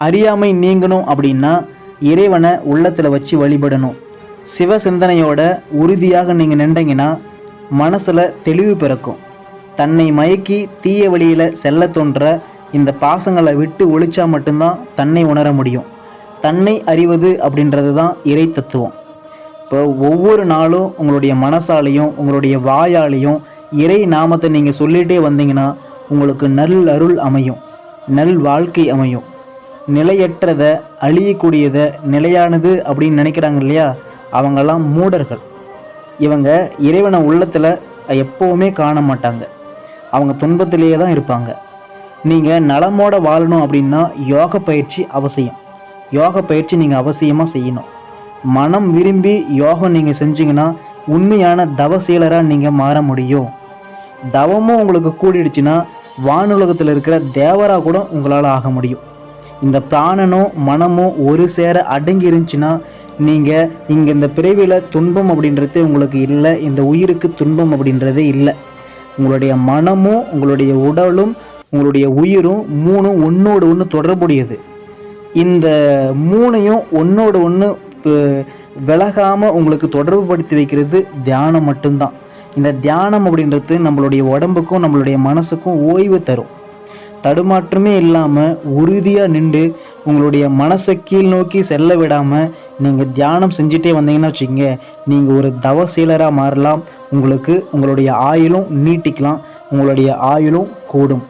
அறியாமை நீங்கணும் அப்படின்னா இறைவனை உள்ளத்தில் வச்சு வழிபடணும். சிவ சிந்தனையோட உறுதியாக நீங்கள் நின்றீங்கன்னா மனசில் தெளிவு பிறக்கும். தன்னை மயக்கி தீய வழியில் செல்ல தோன்ற இந்த பாசங்களை விட்டு ஒழிச்சா மட்டும்தான் தன்னை உணர முடியும். தன்னை அறிவது அப்படின்றது தான் இறை தத்துவம். இப்போ ஒவ்வொரு நாளும் உங்களுடைய மனசாலையும் உங்களுடைய வாயாலையும் இறை நாமத்தை நீங்கள் சொல்லிகிட்டே வந்தீங்கன்னா உங்களுக்கு நல் அருள் அமையும், நல் வாழ்க்கை அமையும். நிலையற்றதை, அழியக்கூடியதை நிலையானது அப்படின்னு நினைக்கிறாங்க இல்லையா, அவங்கெல்லாம் மூடர்கள். இவங்க இறைவனை உள்ளத்தில் எப்போவுமே காண மாட்டாங்க. அவங்க துன்பத்திலேயே தான் இருப்பாங்க. நீங்கள் நலமோட வாழணும் அப்படின்னா யோக பயிற்சி அவசியம். யோக பயிற்சி நீங்கள் அவசியமாக செய்யணும். மனம் விரும்பி யோகம் நீங்கள் செஞ்சீங்கன்னா உண்மையான தவசீலராக நீங்கள் மாற முடியும். தவமும் உங்களுக்கு கூடிடுச்சுன்னா வானுலகத்தில் இருக்கிற தேவராக கூட உங்களால் ஆக முடியும். இந்த பிராணனும் மனமும் ஒரு சேர அடங்கி இருந்துச்சுன்னா நீங்கள் இங்கே இந்த பிறவியில் துன்பம் அப்படின்றது உங்களுக்கு இல்லை, இந்த உயிருக்கு துன்பம் அப்படின்றதே இல்லை. உங்களுடைய மனமும் உங்களுடைய உடலும் உங்களுடைய உயிரும் மூணும் ஒன்றோடு ஒன்று தொடர்புடையது. இந்த மூணையும் ஒன்றோடு ஒன்று விலகாமல் உங்களுக்கு தொடர்பு படுத்தி வைக்கிறது தியானம் மட்டும்தான். இந்த தியானம் அப்படின்றது நம்மளுடைய உடம்புக்கும் நம்மளுடைய மனசுக்கும் ஓய்வு தரும். தடுமாற்றமே இல்லாமல் உறுதியாக நின்று உங்களுடைய மனசை கீழ் நோக்கி செல்ல விடாமல் நீங்கள் தியானம் செஞ்சுட்டே வந்தீங்கன்னா வச்சுக்கோங்க, நீங்கள் ஒரு தவசீலராக மாறலாம். உங்களுக்கு உங்களுடைய ஆயுளும் நீட்டிக்கலாம், உங்களுடைய ஆயுளும் கூடும்.